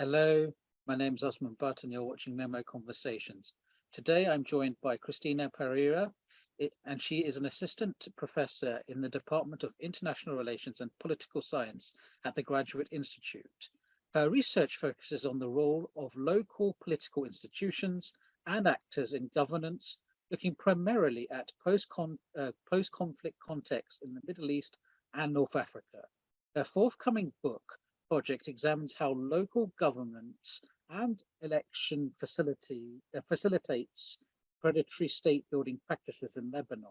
Hello, my name is Osman Butt and you're watching MEMO Conversations. Today I'm joined by Christiana Parreira, and she is an assistant professor in the Department of International Relations and Political Science at the Graduate Institute. Her research focuses on the role of local political institutions and actors in governance, looking primarily at post-conflict contexts in the Middle East and North Africa. Her forthcoming book project examines how local governments and election facilitates predatory state building practices in Lebanon.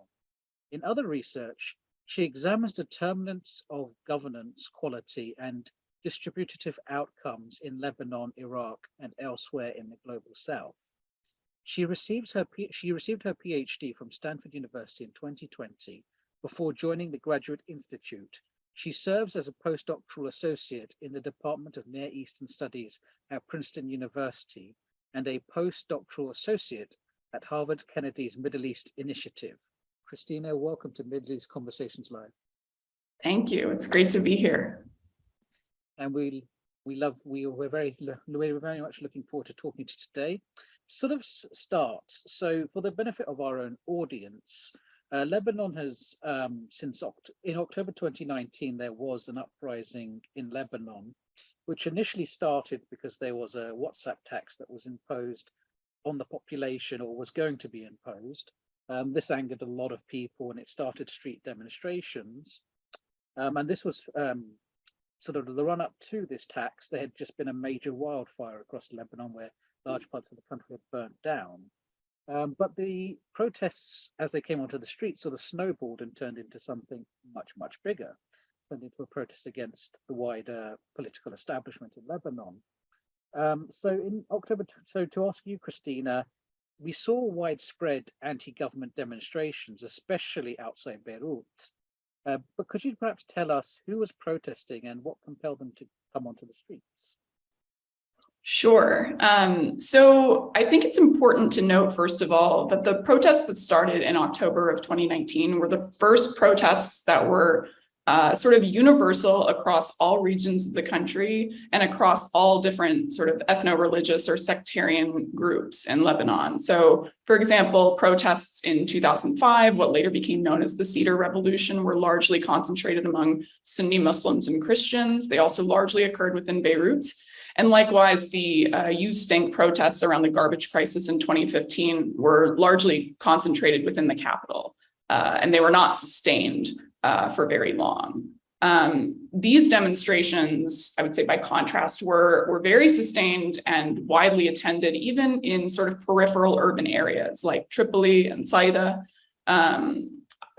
In other research, she examines determinants of governance quality and distributive outcomes in Lebanon, Iraq, and elsewhere in the global South. She received her PhD from Stanford University in 2020 before joining the Graduate Institute. She serves as a postdoctoral associate in the Department of Near Eastern Studies at Princeton University and a postdoctoral associate at Harvard Kennedy's Middle East Initiative. Christina, welcome to Middle East Conversations Live. Thank you. It's great to be here. And we're very much looking forward to talking to you today. Sort of start. So, for the benefit of our own audience, Lebanon has, in October 2019, there was an uprising in Lebanon, which initially started because there was a WhatsApp tax that was imposed on the population or was going to be imposed. This angered a lot of people and it started street demonstrations. And this was sort of the run up to this tax. There had just been a major wildfire across Lebanon where large parts of the country had burnt down. But the protests, as they came onto the street, sort of snowballed and turned into something much, much bigger, turned into a protest against the wider political establishment in Lebanon. So in October, so to ask you, Christina, we saw widespread anti-government demonstrations, especially outside Beirut. But could you perhaps tell us who was protesting and what compelled them to come onto the streets? Sure. So I think it's important to note, first of all, that the protests that started in October of 2019 were the first protests that were sort of universal across all regions of the country and across all different sort of ethno-religious or sectarian groups in Lebanon. So, for example, protests in 2005, what later became known as the Cedar Revolution, were largely concentrated among Sunni Muslims and Christians. They also largely occurred within Beirut. And likewise, the U-Stink protests around the garbage crisis in 2015 were largely concentrated within the capital, and they were not sustained for very long. These demonstrations, I would say by contrast, were very sustained and widely attended, even in sort of peripheral urban areas like Tripoli and Saida.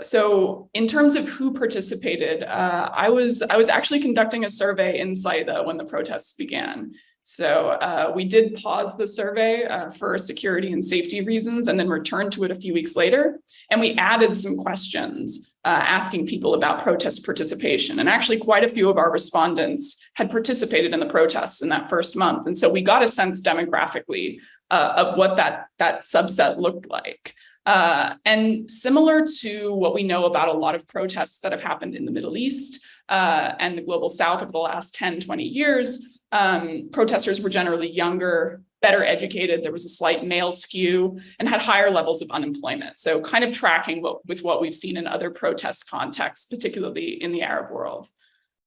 So in terms of who participated, I was actually conducting a survey in Saida when the protests began. So we did pause the survey for security and safety reasons and then returned to it a few weeks later. And we added some questions asking people about protest participation. And actually quite a few of our respondents had participated in the protests in that first month. And so we got a sense demographically of what that subset looked like. And similar to what we know about a lot of protests that have happened in the Middle East and the global South over the last 10, 20 years, protesters were generally younger, better educated. There was a slight male skew and had higher levels of unemployment. So kind of tracking with what we've seen in other protest contexts, particularly in the Arab world.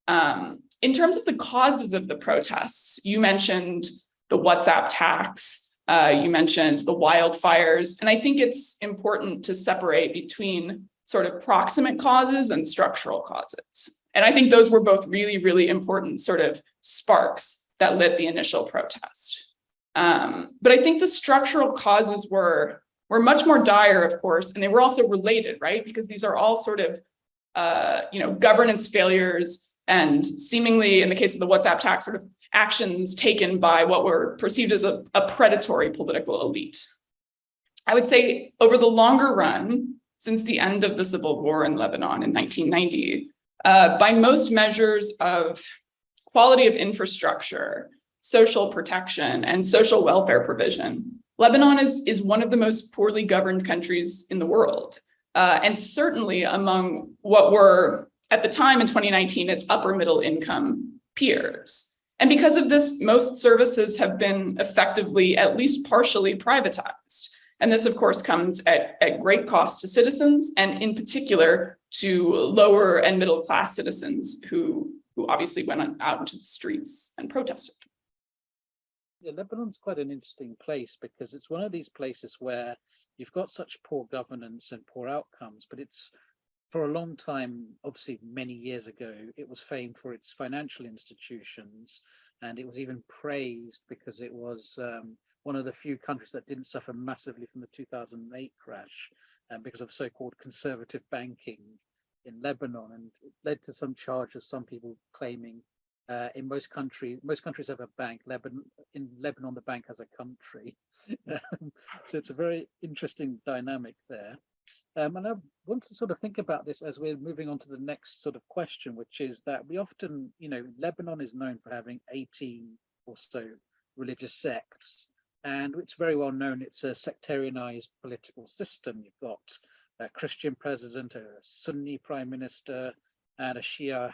In terms of the causes of the protests, you mentioned the WhatsApp tax. You mentioned the wildfires, and I think it's important to separate between sort of proximate causes and structural causes. And I think those were both really, really important sort of sparks that lit the initial protest. But I think the structural causes were much more dire, of course, and they were also related, right? Because these are all sort of, governance failures and seemingly, in the case of the WhatsApp tax, sort of actions taken by what were perceived as a predatory political elite. I would say over the longer run, since the end of the civil war in Lebanon in 1990, by most measures of quality of infrastructure, social protection, and social welfare provision, Lebanon is one of the most poorly governed countries in the world, and certainly among what were, at the time in 2019, its upper middle income peers. And because of this, most services have been effectively, at least partially, privatized. And this, of course, comes at great cost to citizens, and in particular to lower and middle class citizens who obviously went out into the streets and protested. Yeah, Lebanon's quite an interesting place because it's one of these places where you've got such poor governance and poor outcomes, but it's, for a long time, obviously many years ago, it was famed for its financial institutions, and it was even praised because it was one of the few countries that didn't suffer massively from the 2008 crash because of so-called conservative banking in Lebanon, and it led to some charges, some people claiming in most countries have a bank. In Lebanon, the bank has a country. So it's a very interesting dynamic there. And I want to sort of think about this as we're moving on to the next sort of question, which is that we often, Lebanon is known for having 18 or so religious sects, and it's very well known it's a sectarianized political system. You've got a Christian president, a Sunni prime minister, and a Shia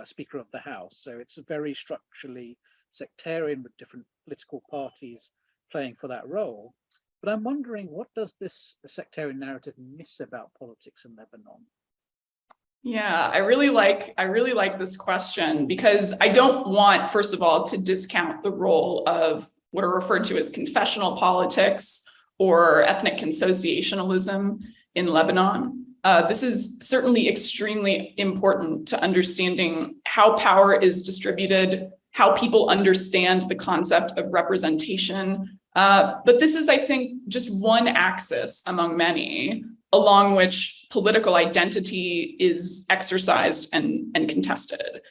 Speaker of the House. So it's very structurally sectarian with different political parties playing for that role. But I'm wondering, what does this sectarian narrative miss about politics in Lebanon? Yeah, I really like this question because I don't want, first of all, to discount the role of what are referred to as confessional politics or ethnic consociationalism in Lebanon. This is certainly extremely important to understanding how power is distributed, how people understand the concept of representation. But this is, I think, just one axis among many along which political identity is exercised and contested.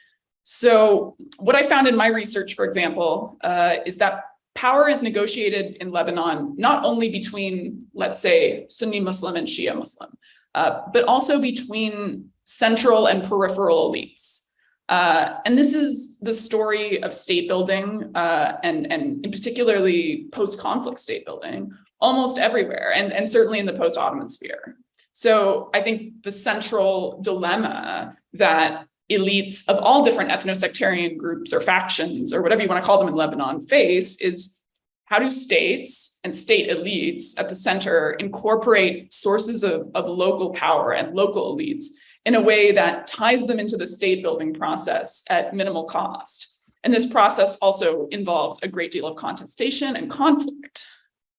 So what I found in my research, for example, is that power is negotiated in Lebanon not only between, let's say, Sunni Muslim and Shia Muslim, but also between central and peripheral elites. And this is the story of state building and in particularly post-conflict state building almost everywhere, and certainly in the post-Ottoman sphere. So I think the central dilemma that elites of all different ethno-sectarian groups or factions or whatever you want to call them in Lebanon face is, how do states and state elites at the center incorporate sources of local power and local elites in a way that ties them into the state building process at minimal cost? And this process also involves a great deal of contestation and conflict.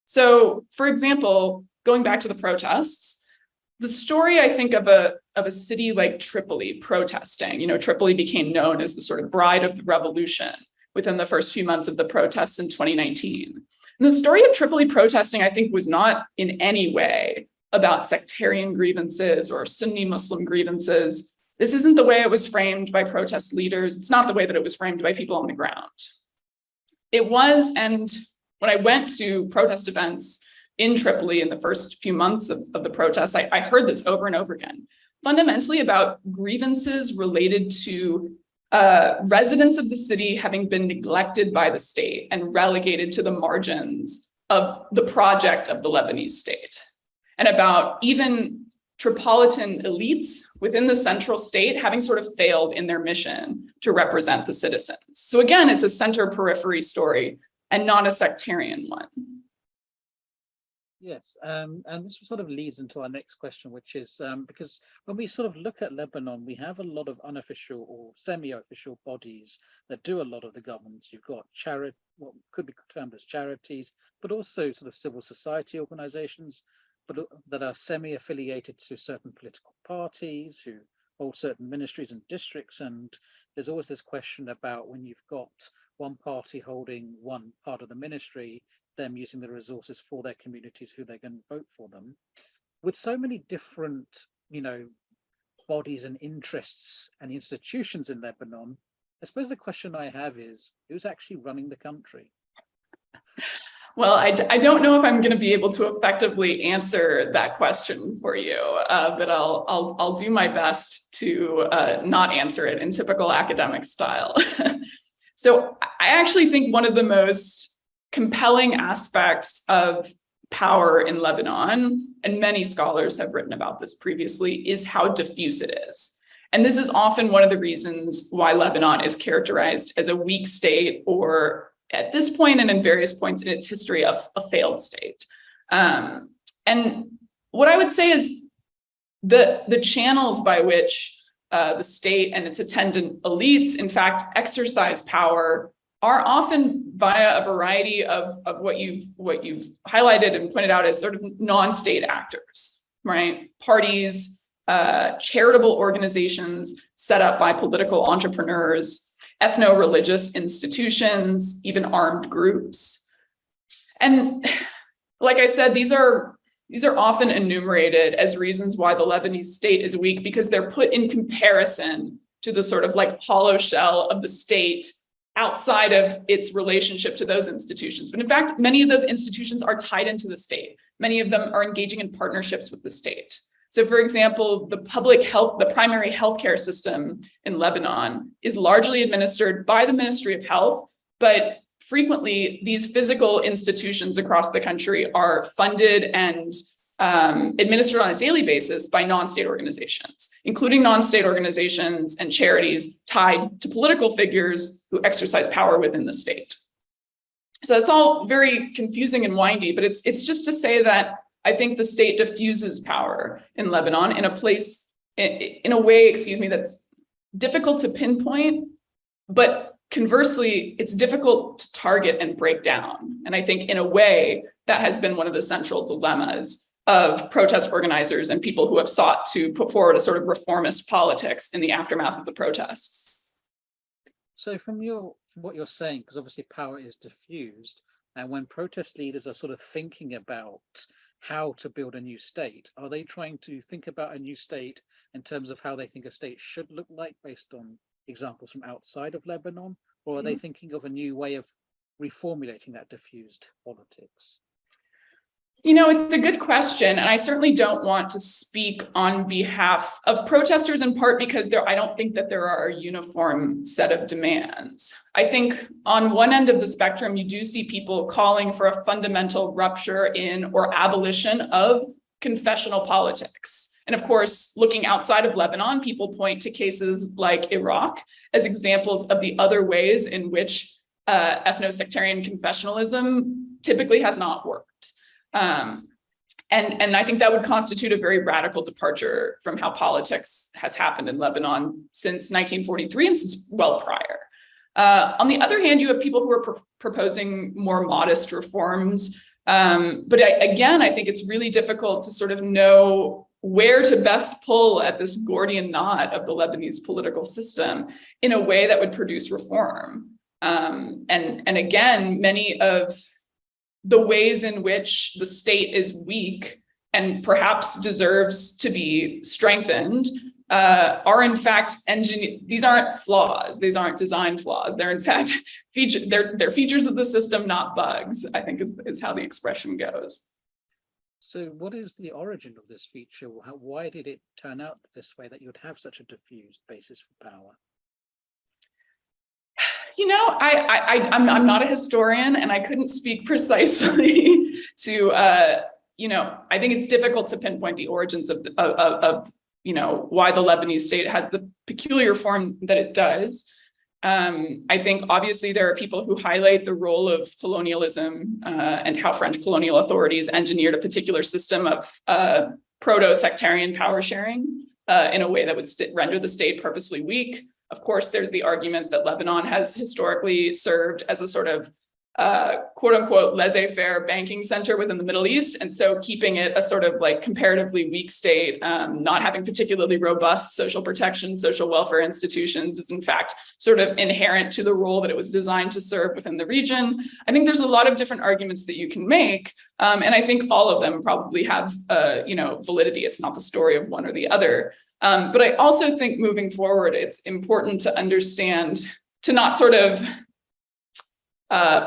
So, for example, going back to the protests, the story, I think, of a city like Tripoli protesting, Tripoli became known as the sort of bride of the revolution within the first few months of the protests in 2019. And the story of Tripoli protesting, I think, was not in any way about sectarian grievances or Sunni Muslim grievances. This isn't the way it was framed by protest leaders. It's not the way that it was framed by people on the ground. It was, and when I went to protest events in Tripoli in the first few months of the protests, I heard this over and over again, fundamentally about grievances related to residents of the city having been neglected by the state and relegated to the margins of the project of the Lebanese state, and about even Tripolitan elites within the central state having sort of failed in their mission to represent the citizens. So again, it's a center-periphery story and not a sectarian one. Yes, and this sort of leads into our next question, which is because when we sort of look at Lebanon, we have a lot of unofficial or semi-official bodies that do a lot of the governance. You've got what could be termed as charities, but also sort of civil society organizations, but that are semi-affiliated to certain political parties who hold certain ministries and districts. And there's always this question about when you've got one party holding one part of the ministry, them using the resources for their communities, who they're going to vote for them. With so many different, bodies and interests and institutions in Lebanon, I suppose the question I have is, who's actually running the country? Well, I don't know if I'm going to be able to effectively answer that question for you, but I'll do my best to not answer it in typical academic style. So I actually think one of the most compelling aspects of power in Lebanon, and many scholars have written about this previously, is how diffuse it is. And this is often one of the reasons why Lebanon is characterized as a weak state, or at this point and in various points in its history, a failed state. And what I would say is the channels by which the state and its attendant elites, in fact, exercise power are often via a variety of what you've highlighted and pointed out as sort of non-state actors, right? Parties, charitable organizations set up by political entrepreneurs, ethno-religious institutions, even armed groups. And like I said, these are often enumerated as reasons why the Lebanese state is weak, because they're put in comparison to the sort of like hollow shell of the state outside of its relationship to those institutions. But in fact, many of those institutions are tied into the state. Many of them are engaging in partnerships with the state. So for example, the primary healthcare system in Lebanon is largely administered by the Ministry of Health, but frequently these physical institutions across the country are funded and administered on a daily basis by non-state organizations, including non-state organizations and charities tied to political figures who exercise power within the state. So it's all very confusing and windy, but it's just to say that I think the state diffuses power in Lebanon in a way, that's difficult to pinpoint, but conversely, it's difficult to target and break down. And I think in a way that has been one of the central dilemmas of protest organizers and people who have sought to put forward a sort of reformist politics in the aftermath of the protests. So from what you're saying, because obviously power is diffused, and when protest leaders are sort of thinking about how to build a new state, are they trying to think about a new state in terms of how they think a state should look like based on examples from outside of Lebanon, or are they thinking of a new way of reformulating that diffused politics? It's a good question. And I certainly don't want to speak on behalf of protesters, in part because I don't think that there are a uniform set of demands. I think on one end of the spectrum, you do see people calling for a fundamental rupture in or abolition of confessional politics. And of course, looking outside of Lebanon, people point to cases like Iraq as examples of the other ways in which ethno-sectarian confessionalism typically has not worked. And I think that would constitute a very radical departure from how politics has happened in Lebanon since 1943 and since well prior. On the other hand, you have people who are proposing more modest reforms. But again, I think it's really difficult to sort of know where to best pull at this Gordian knot of the Lebanese political system in a way that would produce reform. And again, many of the ways in which the state is weak and perhaps deserves to be strengthened are in fact engineered. These aren't flaws. These aren't design flaws. They're in fact they're features of the system, not bugs, I think is how the expression goes. So what is the origin of this feature? Why did it turn out this way, that you would have such a diffused basis for power? I'm not a historian, and I couldn't speak precisely to, I think it's difficult to pinpoint the origins of why the Lebanese state had the peculiar form that it does. I think obviously there are people who highlight the role of colonialism and how French colonial authorities engineered a particular system of proto-sectarian power sharing in a way that would render the state purposely weak. Of course, there's the argument that Lebanon has historically served as a sort of quote unquote laissez-faire banking center within the Middle East. And so keeping it a sort of like comparatively weak state, not having particularly robust social protection, social welfare institutions is in fact sort of inherent to the role that it was designed to serve within the region. I think there's a lot of different arguments that you can make. And I think all of them probably have, validity. It's not the story of one or the other. But I also think moving forward, it's important to understand, to not sort of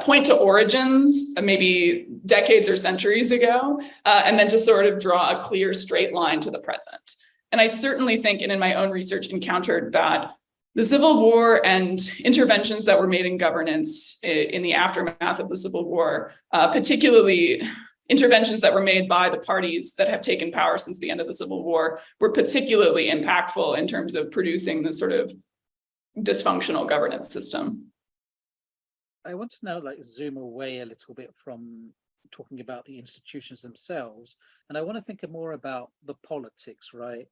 point to origins maybe decades or centuries ago, and then to sort of draw a clear straight line to the present. And I certainly think, and in my own research, encountered that the Civil War and interventions that were made in governance in the aftermath of the Civil War, particularly interventions that were made by the parties that have taken power since the end of the Civil War were particularly impactful in terms of producing this sort of dysfunctional governance system. I want to now zoom away a little bit from talking about the institutions themselves, and I want to think more about the politics, right?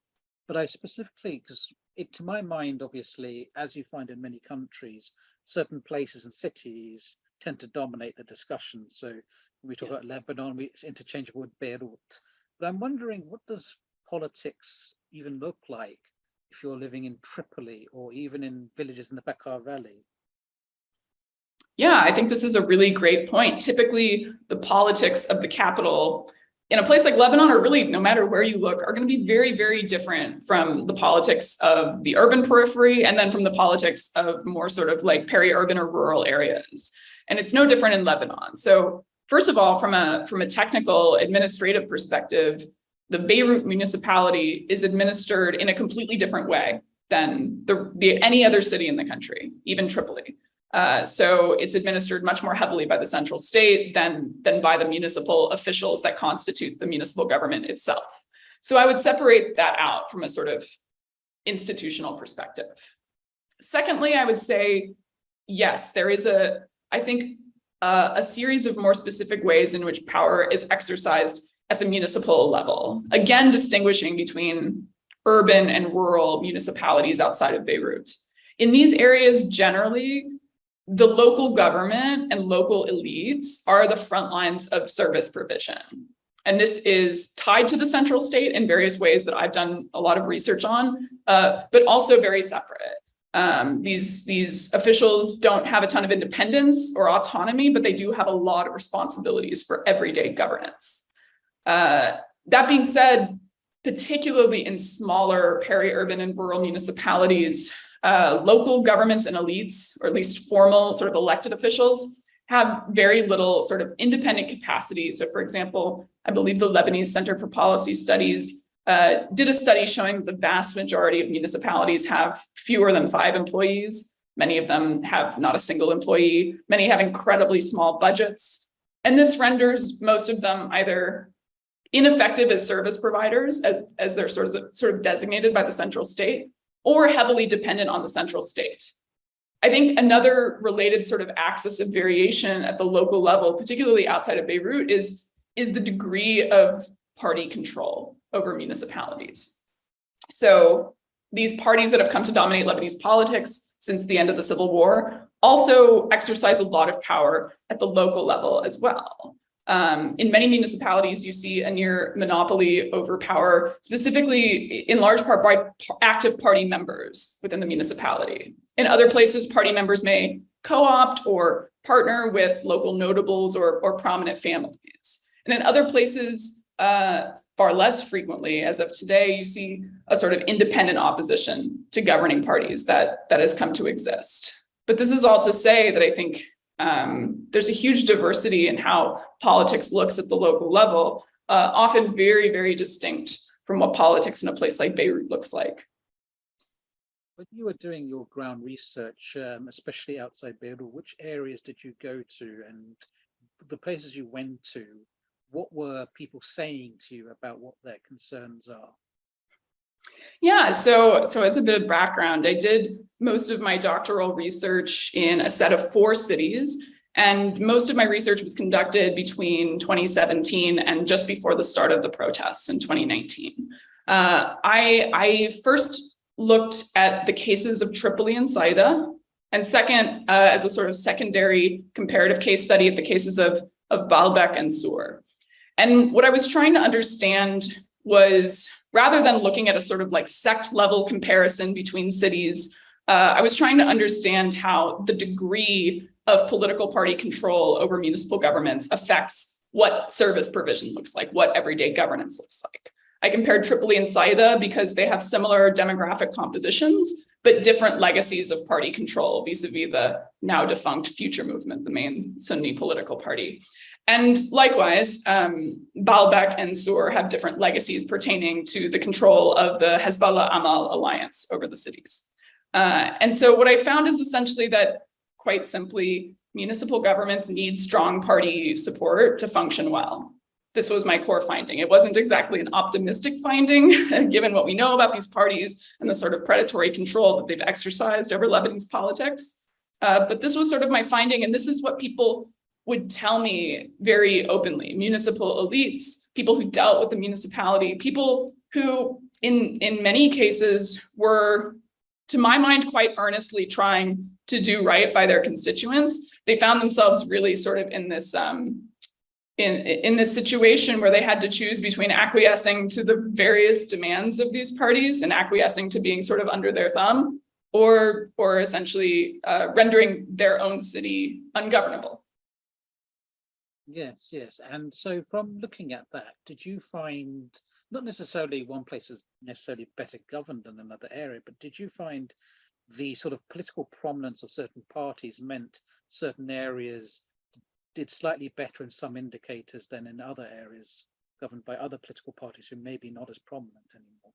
But I specifically, because to my mind, obviously, as you find in many countries, certain places and cities tend to dominate the discussion. So when we talk about Lebanon, it's interchangeable with Beirut. But I'm wondering, what does politics even look like if you're living in Tripoli or even in villages in the Bekaa Valley? Yeah, I think this is a really great point. Typically, the politics of the capital in a place like Lebanon, or really no matter where you look, are going to be very, very different from the politics of the urban periphery and then from the politics of more sort of like peri-urban or rural areas. And it's no different in Lebanon. So first of all, from a technical administrative perspective, the Beirut municipality is administered in a completely different way than any other city in the country, even Tripoli. So it's administered much more heavily by the central state than by the municipal officials that constitute the municipal government itself. So I would separate that out from a sort of institutional perspective. Secondly, I would say, yes, there is I think a series of more specific ways in which power is exercised at the municipal level, again, distinguishing between urban and rural municipalities outside of Beirut. In these areas, generally, the local government and local elites are the front lines of service provision. And this is tied to the central state in various ways that I've done a lot of research on, but also very separate. These officials don't have a ton of independence or autonomy, but they do have a lot of responsibilities for everyday governance. That being said, particularly in smaller peri-urban and rural municipalities, local governments and elites, or at least formal sort of elected officials, have very little sort of independent capacity. So for example, I believe the Lebanese Center for Policy Studies did a study showing the vast majority of municipalities have fewer than 5 employees. Many of them have not a single employee. Many have incredibly small budgets. And this renders most of them either ineffective as service providers, as they're sort of designated by the central state, or heavily dependent on the central state. I think another related sort of axis of variation at the local level, particularly outside of Beirut, is the degree of party control over municipalities. So these parties that have come to dominate Lebanese politics since the end of the Civil War also exercise a lot of power at the local level as well. In many municipalities, you see a near monopoly over power, specifically in large part by active party members within the municipality. In other places, party members may co-opt or partner with local notables or prominent families. And in other places, far less frequently, as of today, you see a sort of independent opposition to governing parties that has come to exist. But this is all to say that I think there's a huge diversity in how politics looks at the local level, often very, very distinct from what politics in a place like Beirut looks like. When you were doing your ground research, especially outside Beirut, which areas did you go to, and the places you went to, what were people saying to you about what their concerns are? Yeah, so as a bit of background, I did most of my doctoral research in a set of 4 cities, and most of my research was conducted between 2017 and just before the start of the protests in 2019. I first looked at the cases of Tripoli and Saida, and second, as a sort of secondary comparative case study, at the cases of Baalbek and Sur. And what I was trying to understand was, rather than looking at a sort of like sect level comparison between cities, I was trying to understand how the degree of political party control over municipal governments affects what service provision looks like, what everyday governance looks like. I compared Tripoli and Saida because they have similar demographic compositions, but different legacies of party control vis-a-vis the now defunct Future Movement, the main Sunni political party. And likewise, Baalbek and Sur have different legacies pertaining to the control of the Hezbollah Amal alliance over the cities. And so what I found is essentially that, quite simply, municipal governments need strong party support to function well. this was my core finding. It wasn't exactly an optimistic finding, given what we know about these parties and the sort of predatory control that they've exercised over Lebanese politics. But this was sort of my finding, and this is what people would tell me very openly. Municipal elites, people who dealt with the municipality, people who in many cases were, to my mind, quite earnestly trying to do right by their constituents. They found themselves really sort of in this in this situation where they had to choose between acquiescing to the various demands of these parties and acquiescing to being sort of under their thumb, or essentially rendering their own city ungovernable. Yes, yes. And so from looking at that, did you find not necessarily one place was necessarily better governed than another area, but did you find the sort of political prominence of certain parties meant certain areas did slightly better in some indicators than in other areas governed by other political parties who may be not as prominent anymore?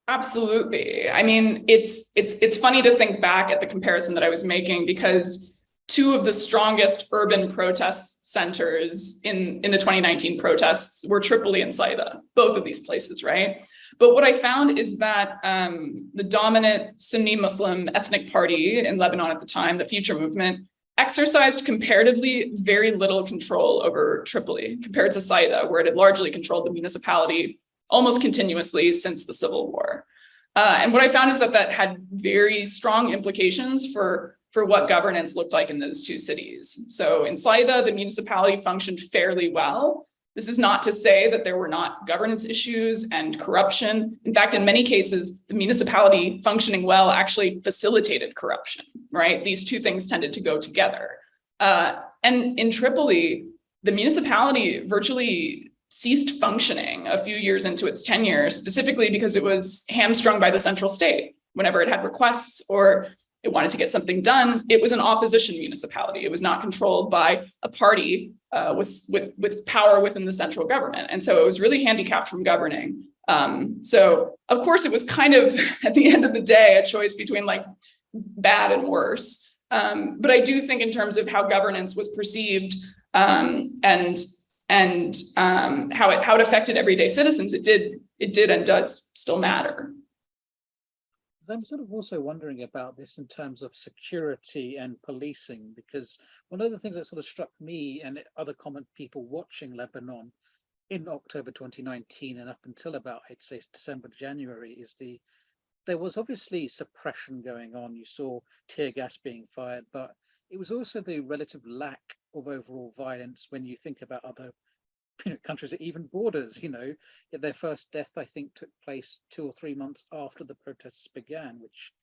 Absolutely. I mean, it's funny to think back at the comparison that I was making, because two of the strongest urban protest centers in the 2019 protests were Tripoli and Saida, both of these places, right? But what I found is that the dominant Sunni Muslim ethnic party in Lebanon at the time, the Future Movement, exercised comparatively very little control over Tripoli compared to Saida, where it had largely controlled the municipality almost continuously since the civil war. And what I found is that that had very strong implications for what governance looked like in those two cities. So in Saida, the municipality functioned fairly well. This is not to say that there were not governance issues and corruption. In fact, in many cases, the municipality functioning well actually facilitated corruption, right? These two things tended to go together. And in Tripoli, the municipality virtually ceased functioning a few years into its tenure, specifically because it was hamstrung by the central state. Whenever it had requests or it wanted to get something done, it was an opposition municipality. It was not controlled by a party with power within the central government. And so it was really handicapped from governing. So of course it was kind of, at the end of the day, a choice between like bad and worse. But I do think in terms of how governance was perceived and how it affected everyday citizens, it did and does still matter. I'm sort of also wondering about this in terms of security and policing, because one of the things that sort of struck me and other common people watching Lebanon in October 2019 and up until about, I'd say, December, January, is there was obviously suppression going on. You saw tear gas being fired, but it was also the relative lack of overall violence when you think about other countries at even borders. Their first death, I think, took place 2 or 3 months after the protests began, which,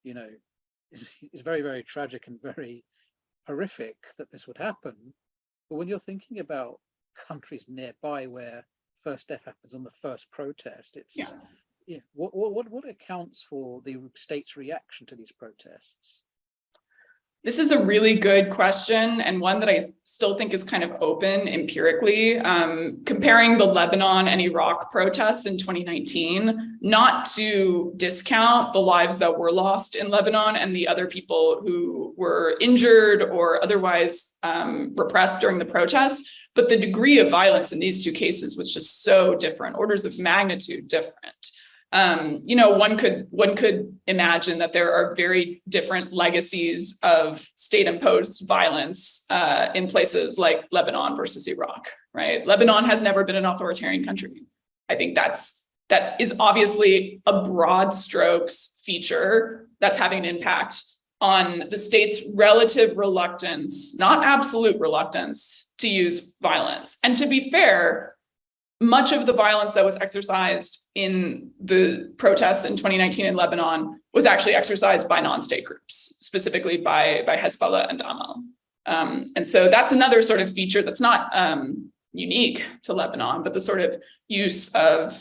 is very, very tragic and very horrific that this would happen. But when you're thinking about countries nearby where first death happens on the first protest, it's what accounts for the state's reaction to these protests? This is a really good question, and one that I still think is kind of open empirically. Comparing the Lebanon and Iraq protests in 2019, not to discount the lives that were lost in Lebanon and the other people who were injured or otherwise repressed during the protests, but the degree of violence in these two cases was just so different, orders of magnitude different. One could imagine that there are very different legacies of state-imposed violence in places like Lebanon versus Iraq, right? Lebanon has never been an authoritarian country. I think that is obviously a broad strokes feature that's having an impact on the state's relative reluctance, not absolute reluctance, to use violence. And to be fair, much of the violence that was exercised in the protests in 2019 in Lebanon was actually exercised by non-state groups, specifically by Hezbollah and Amal. And so that's another sort of feature that's not unique to Lebanon, but the sort of use of,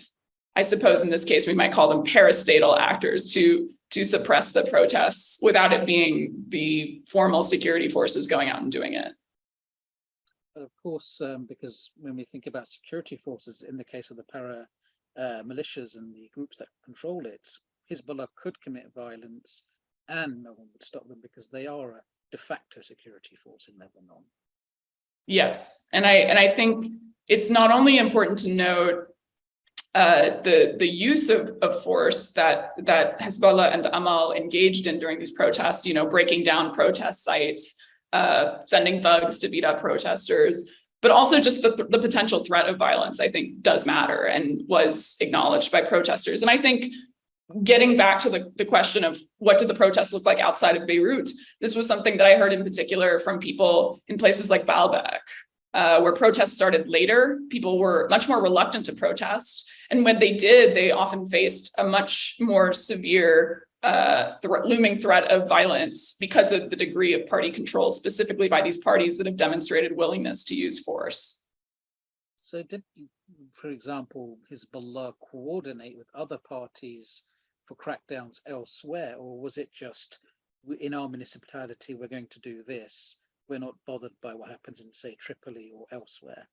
I suppose in this case, we might call them parastatal actors to suppress the protests without it being the formal security forces going out and doing it. But of course, because when we think about security forces, in the case of the militias and the groups that control it, Hezbollah could commit violence and no one would stop them because they are a de facto security force in Lebanon. Yes, and I think it's not only important to note the use of force that Hezbollah and Amal engaged in during these protests, breaking down protest sites, sending thugs to beat up protesters, but also just the potential threat of violence, I think, does matter and was acknowledged by protesters. And I think getting back to the question of what did the protests look like outside of Beirut, this was something that I heard in particular from people in places like Baalbek, where protests started later. People were much more reluctant to protest. And when they did, they often faced a much more severe looming threat of violence because of the degree of party control, specifically by these parties that have demonstrated willingness to use force. So did, for example, Hezbollah coordinate with other parties for crackdowns elsewhere, or was it just in our municipality, we're going to do this? We're not bothered by what happens in, say, Tripoli or elsewhere?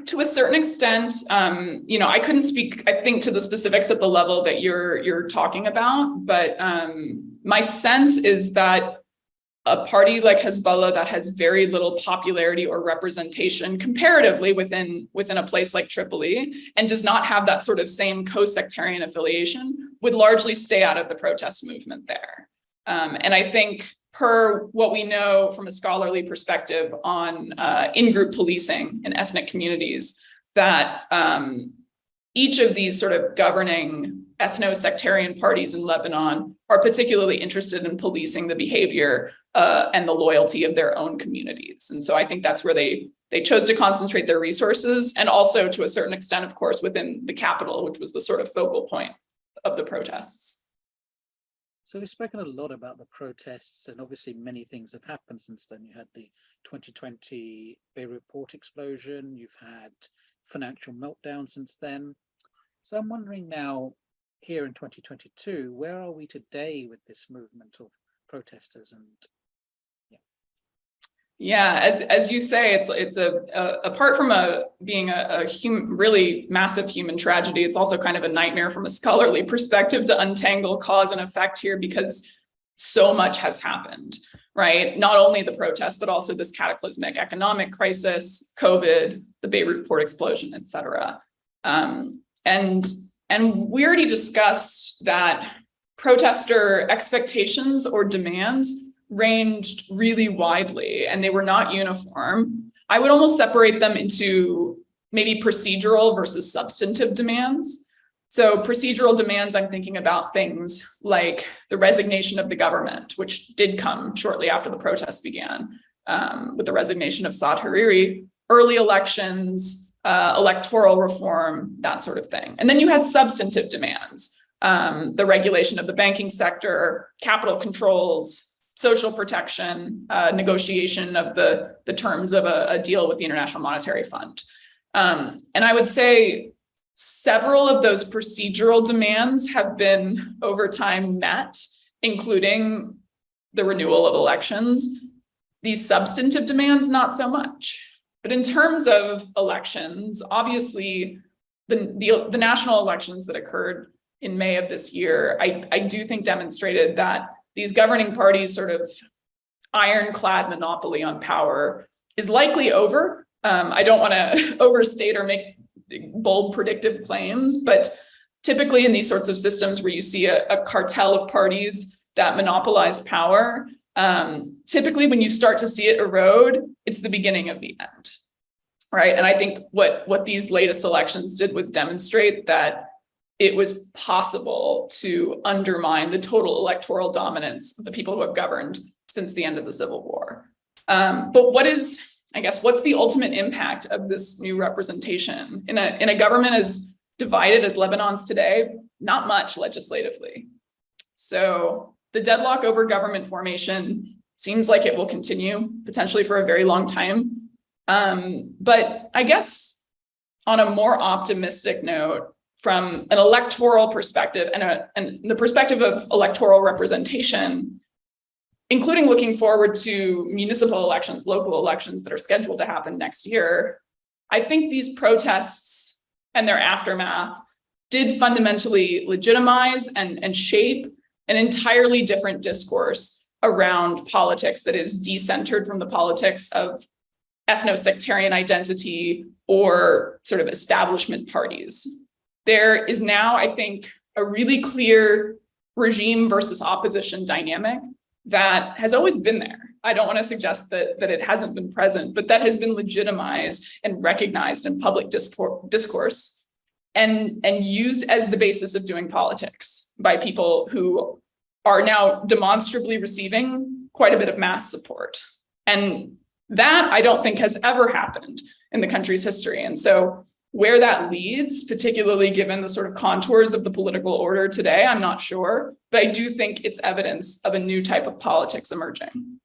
To a certain extent, I couldn't speak, I think, to the specifics at the level that you're talking about, but my sense is that a party like Hezbollah that has very little popularity or representation comparatively within a place like Tripoli and does not have that sort of same co-sectarian affiliation would largely stay out of the protest movement there. And I think per what we know from a scholarly perspective on in-group policing in ethnic communities, that each of these sort of governing ethno-sectarian parties in Lebanon are particularly interested in policing the behavior and the loyalty of their own communities. And so I think that's where they chose to concentrate their resources, and also to a certain extent, of course, within the capital, which was the sort of focal point of the protests. So we've spoken a lot about the protests, and obviously many things have happened since then. You had the 2020 Beirut port explosion, you've had financial meltdown since then. So I'm wondering now, here in 2022, where are we today with this movement of protesters? And yeah, as you say, it's apart from being a really massive human tragedy, it's also kind of a nightmare from a scholarly perspective to untangle cause and effect here, because so much has happened, right? Not only the protests, but also this cataclysmic economic crisis, COVID, the Beirut port explosion, et cetera. And we already discussed that protester expectations or demands ranged really widely, and they were not uniform. I would almost separate them into maybe procedural versus substantive demands. So procedural demands, I'm thinking about things like the resignation of the government, which did come shortly after the protests began, with the resignation of Saad Hariri, early elections, electoral reform, that sort of thing. And then you had substantive demands, the regulation of the banking sector, capital controls, social protection, negotiation of the terms of a deal with the International Monetary Fund. And I would say several of those procedural demands have been over time met, including the renewal of elections. These substantive demands, not so much. But in terms of elections, obviously the national elections that occurred in May of this year, I do think demonstrated that these governing parties' sort of ironclad monopoly on power is likely over. I don't want to overstate or make bold predictive claims, but typically in these sorts of systems where you see a cartel of parties that monopolize power, typically when you start to see it erode, it's the beginning of the end, right? And I think what these latest elections did was demonstrate that it was possible to undermine the total electoral dominance of the people who have governed since the end of the Civil War. But what's the ultimate impact of this new representation? In a government as divided as Lebanon's today, not much legislatively. So the deadlock over government formation seems like it will continue, potentially for a very long time. But I guess on a more optimistic note, from an electoral perspective and the perspective of electoral representation, including looking forward to municipal elections, local elections that are scheduled to happen next year, I think these protests and their aftermath did fundamentally legitimize and shape an entirely different discourse around politics that is decentered from the politics of ethno-sectarian identity or sort of establishment parties. There is now, I think, a really clear regime versus opposition dynamic that has always been there. I don't want to suggest that it hasn't been present, but that has been legitimized and recognized in public discourse and used as the basis of doing politics by people who are now demonstrably receiving quite a bit of mass support. And that I don't think has ever happened in the country's history. And so where that leads, particularly given the sort of contours of the political order today, I'm not sure, but I do think it's evidence of a new type of politics emerging.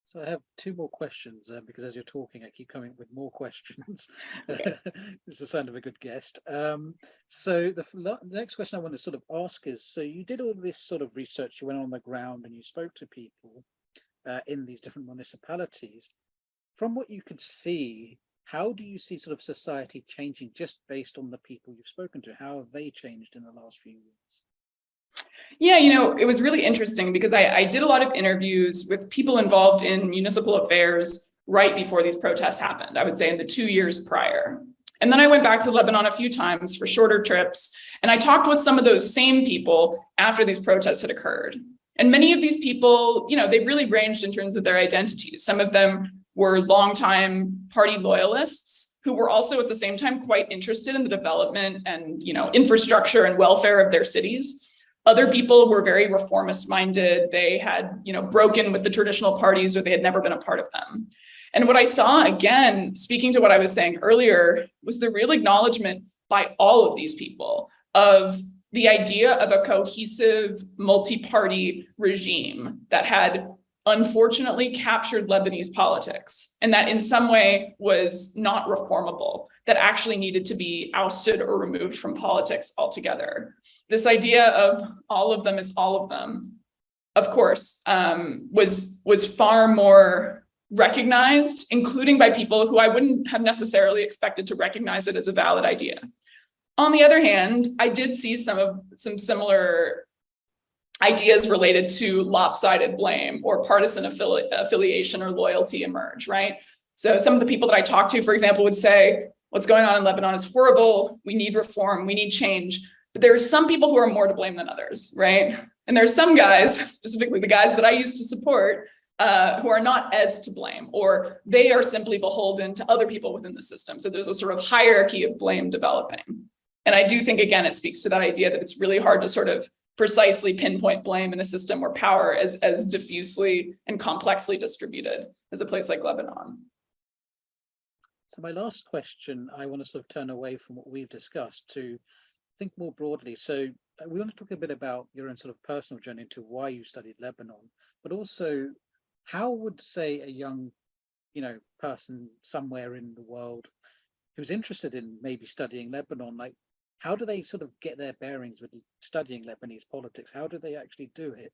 So I have two more questions because as you're talking, I keep coming up with more questions. It's the sound of a good guest. So the next question I want to sort of ask is, so you did all this sort of research, you went on the ground and you spoke to people in these different municipalities. From what you could see, how do you see sort of society changing just based on the people you've spoken to? How have they changed in the last few years? Yeah, it was really interesting because I did a lot of interviews with people involved in municipal affairs right before these protests happened, I would say in the 2 years prior. And then I went back to Lebanon a few times for shorter trips, and I talked with some of those same people after these protests had occurred. And many of these people, they really ranged in terms of their identities. Some of them were longtime party loyalists who were also at the same time quite interested in the development and, infrastructure and welfare of their cities. Other people were very reformist minded. They had, broken with the traditional parties or they had never been a part of them. And what I saw, again, speaking to what I was saying earlier, was the real acknowledgement by all of these people of the idea of a cohesive multi-party regime that had unfortunately captured Lebanese politics and that in some way was not reformable, that actually needed to be ousted or removed from politics altogether. This idea of all of them is all of them, of course, was far more recognized, including by people who I wouldn't have necessarily expected to recognize it as a valid idea. On the other hand, I did see some similar ideas related to lopsided blame or partisan affiliation or loyalty emerge, right? So some of the people that I talked to, for example, would say, what's going on in Lebanon is horrible. We need reform, we need change. But there are some people who are more to blame than others, right? And there's some guys, specifically the guys that I used to support, who are not as to blame, or they are simply beholden to other people within the system. So there's a sort of hierarchy of blame developing. And I do think, again, it speaks to that idea that it's really hard to sort of precisely pinpoint blame in a system where power is as diffusely and complexly distributed as a place like Lebanon. So my last question, I want to sort of turn away from what we've discussed to think more broadly. So we want to talk a bit about your own sort of personal journey into why you studied Lebanon, but also how would, say, a young, person somewhere in the world who's interested in maybe studying Lebanon, like, how do they sort of get their bearings with studying Lebanese politics? How do they actually do it?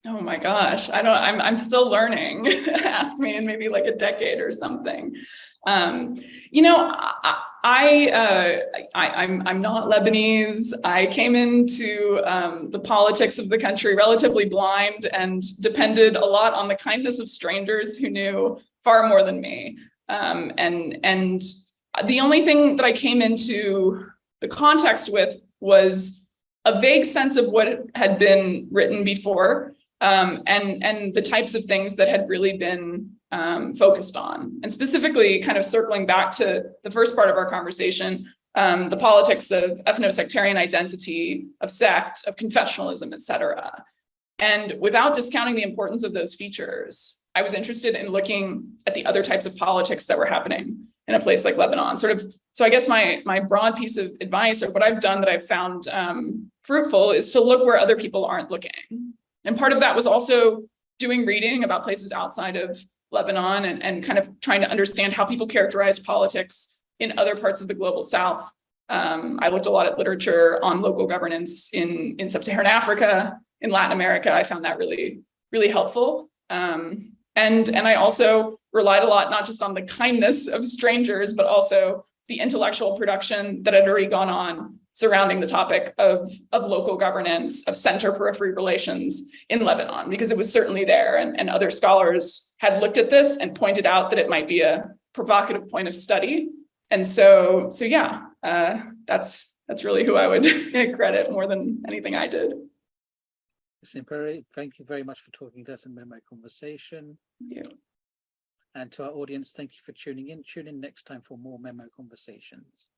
Oh my gosh, I'm still learning. Ask me in maybe like a decade or something. I'm not Lebanese. I came into the politics of the country relatively blind and depended a lot on the kindness of strangers who knew far more than me. And the only thing that I came into the context with was a vague sense of what had been written before, and the types of things that had really been focused on. And specifically, kind of circling back to the first part of our conversation, the politics of ethno-sectarian identity, of sect, of confessionalism, et cetera. And without discounting the importance of those features, I was interested in looking at the other types of politics that were happening in a place like Lebanon. So I guess my broad piece of advice, or what I've done that I've found fruitful, is to look where other people aren't looking. And part of that was also doing reading about places outside of Lebanon and kind of trying to understand how people characterized politics in other parts of the global South. I looked a lot at literature on local governance in sub-Saharan Africa, in Latin America. I found that really, really helpful. And I also relied a lot, not just on the kindness of strangers, but also the intellectual production that had already gone on surrounding the topic of local governance, of center-periphery relations in Lebanon, because it was certainly there, and other scholars had looked at this and pointed out that it might be a provocative point of study. And so yeah, that's really who I would credit more than anything I did. Christiana Parreira, thank you very much for talking to us in Memo Conversation. Thank you. And to our audience, thank you for tuning in. Tune in next time for more Memo Conversations.